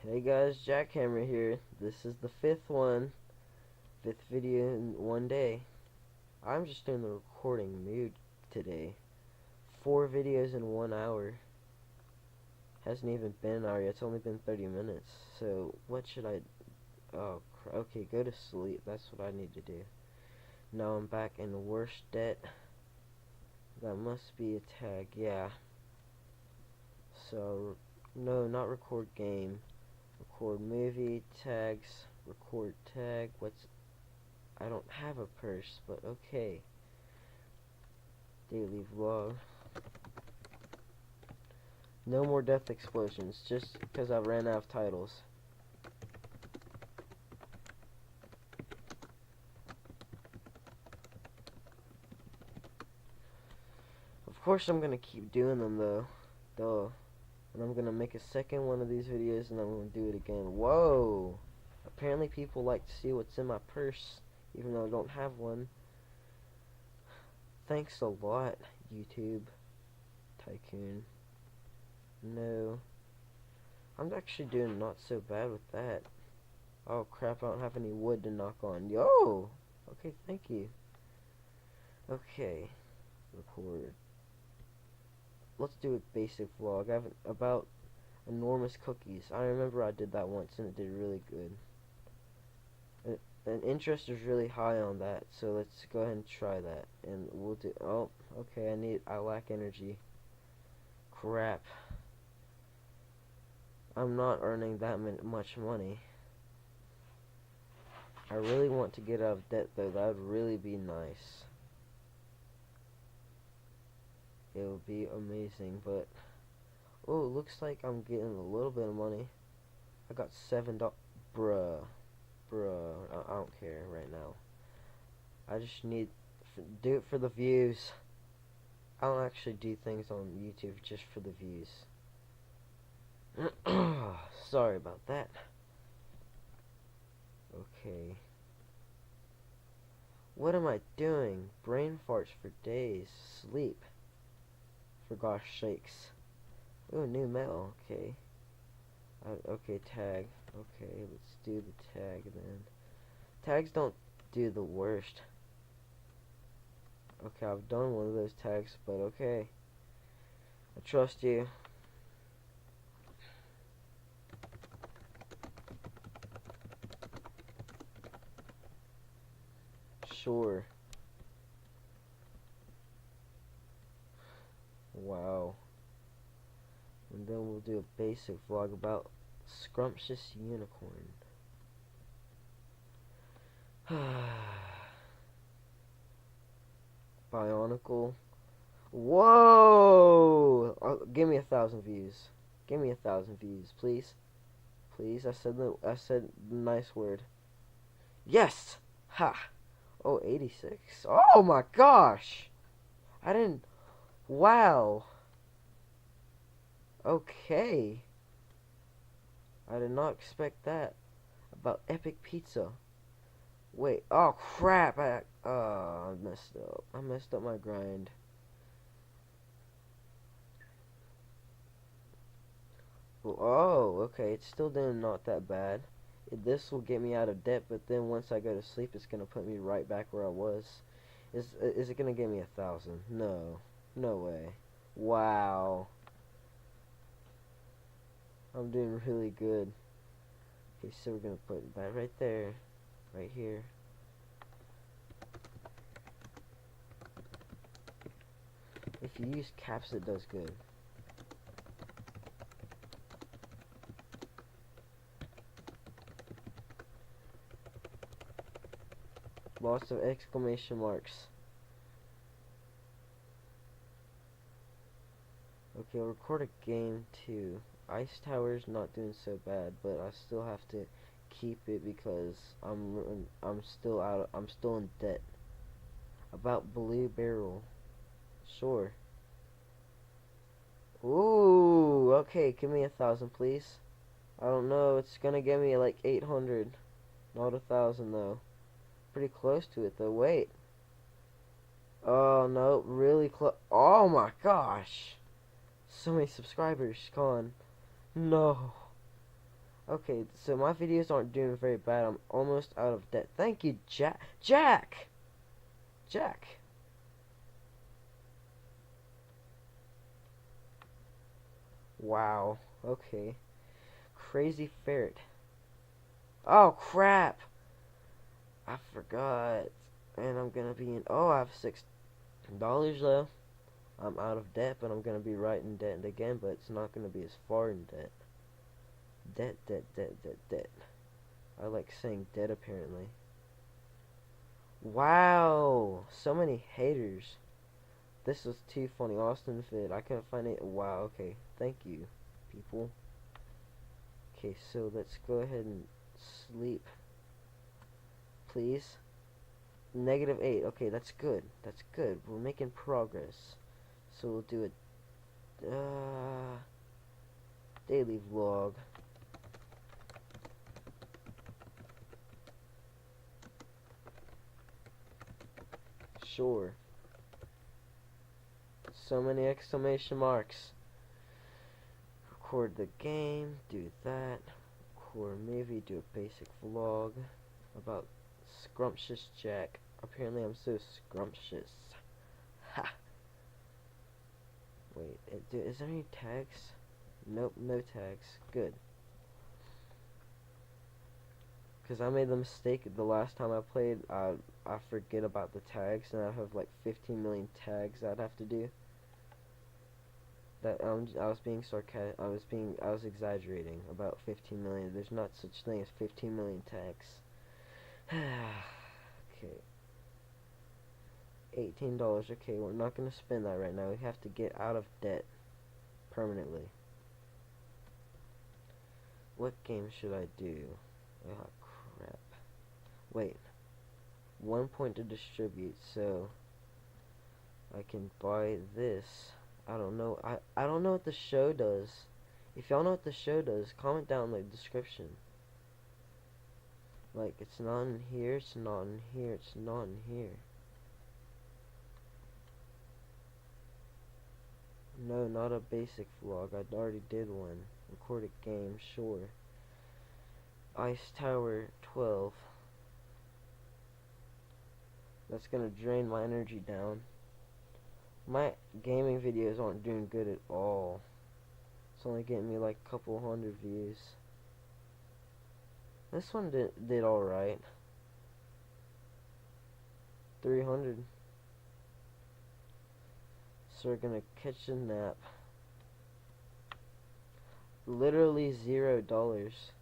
Hey guys, Jackhammer here. This is the fifth video in one day. I'm just in the recording mood today. 4 videos in 1 hour. Hasn't even been an hour yet, it's only been 30 minutes. So, what should I... Oh, okay, go to sleep. That's what I need to do. Now I'm back in worse debt. That must be a tag, yeah. So, no, not record game. Record movie, tags, record tag, I don't have a purse, but okay. Daily vlog. No more death explosions, just because I ran out of titles. Of course I'm gonna keep doing them though. Duh. And I'm gonna make a second one of these videos and I'm gonna do it again. Whoa! Apparently people like to see what's in my purse, even though I don't have one. Thanks a lot, YouTube. Tycoon. No. I'm actually doing not so bad with that. Oh crap, I don't have any wood to knock on. Yo! Okay, thank you. Okay. Record. Let's do a basic vlog. I have about enormous cookies. I remember I did that once and it did really good. And interest is really high on that, so let's go ahead and try that. And we'll do... Oh, okay, I lack energy. Crap. I'm not earning that much money. I really want to get out of debt though. That would really be nice. It would be amazing, but oh, it looks like I'm getting a little bit of money. I got $7. Bruh, I don't care right now. I just need do it for the views. I don't actually do things on YouTube just for the views. Sorry about that. Okay. What am I doing? Brain farts for days. Sleep. For gosh sakes. Ooh, new mail. Okay. Okay, tag. Okay, let's do the tag then. Tags don't do the worst. Okay, I've done one of those tags, but okay. I trust you. Sure. Wow. And then we'll do a basic vlog about Scrumptious Unicorn. Bionicle. Whoa! Give me 1,000 views. Give me 1,000 views, please. Please, I said the nice word. Yes! Ha! Oh, 86. Oh my gosh! I didn't... Wow! Okay. I did not expect that. About epic pizza. Wait, oh crap! I messed up. I messed up my grind. Oh, okay. It's still doing not that bad. This will get me out of debt, but then once I go to sleep, it's gonna put me right back where I was. Is it gonna give me 1,000? No, no way. Wow, I'm doing really good. Okay, so we're gonna put that right there, right here. If you use caps, it does good. Lots of exclamation marks. Okay, I'll record a game too. Ice Tower's not doing so bad, but I still have to keep it because I'm still in debt. About Blue Barrel. Sure. Ooh, okay, give me 1,000 please. I don't know, it's gonna give me like 800. Not 1,000 though. Pretty close to it though. Wait. Oh no, really close. Oh my gosh. So many subscribers gone. No. Okay, so my videos aren't doing very bad. I'm almost out of debt. Thank you, Jack. Jack! Jack! Wow. Okay. Crazy ferret. Oh, crap! I forgot. And I'm gonna be in. Oh, I have $6 though. I'm out of debt, but I'm gonna be right in debt again, but it's not gonna be as far in debt. Debt, debt, debt, debt, debt. I like saying debt apparently. Wow! So many haters. This was too funny. Austin Fit. I couldn't find it. Wow, okay. Thank you, people. Okay, so let's go ahead and sleep. Please. -8. Okay, that's good. That's good. We're making progress. So we'll do a daily vlog. Sure. So many exclamation marks. Record the game. Do that. Record a movie. Do a basic vlog about Scrumptious Jack. Apparently I'm so scrumptious. Ha! Wait, is there any tags? Nope, no tags. Good. Because I made the mistake the last time I played, I forget about the tags, and I have like 15 million tags I'd have to do. That I was being sarcastic. I was exaggerating about 15 million. There's not such thing as 15 million tags. Okay. $18. Okay, we're not gonna spend that right now. We have to get out of debt permanently. What game should I do? Oh crap. Wait. 1 point to distribute, so I can buy this. I don't know. I don't know what the show does. If y'all know what the show does, comment down in the description. Like, it's not in here, it's not in here, it's not in here. No, not a basic vlog. I already did one. Record a game, sure. Ice Tower 12. That's gonna drain my energy down. My gaming videos aren't doing good at all. It's only getting me like a couple hundred views. This one did alright. 300. So we're gonna catch a nap. Literally $0.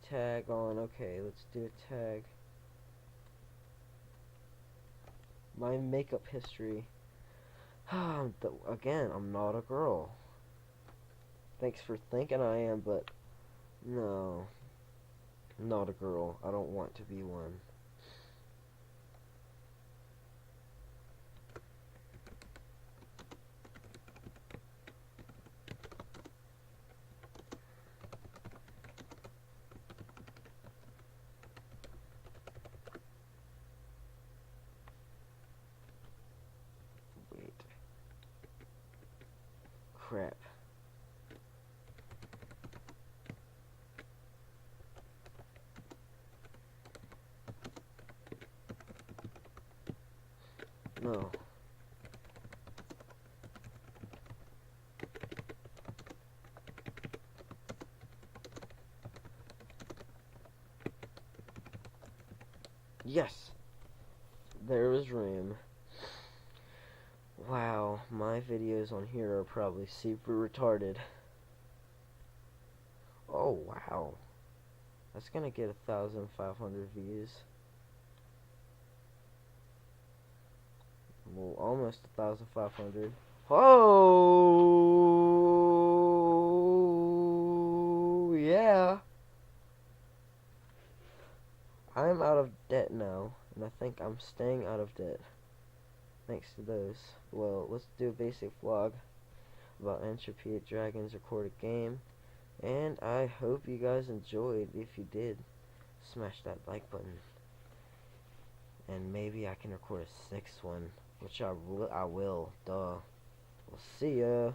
Tag on. Okay, let's do a tag. My makeup history. Again, I'm not a girl. Thanks for thinking I am, but no. I'm not a girl. I don't want to be one. Wait. Crap. No. Yes! There was room. Wow, my videos on here are probably super retarded. Oh, wow. That's gonna get 1,500 views. Well, almost 1,500. Oh, yeah. I'm out of debt now, and I think I'm staying out of debt. Thanks to those. Well, let's do a basic vlog about Entropy Dragons, record a game. And I hope you guys enjoyed. If you did, smash that like button. And maybe I can record a 6th one, which I will. Duh. We'll see ya.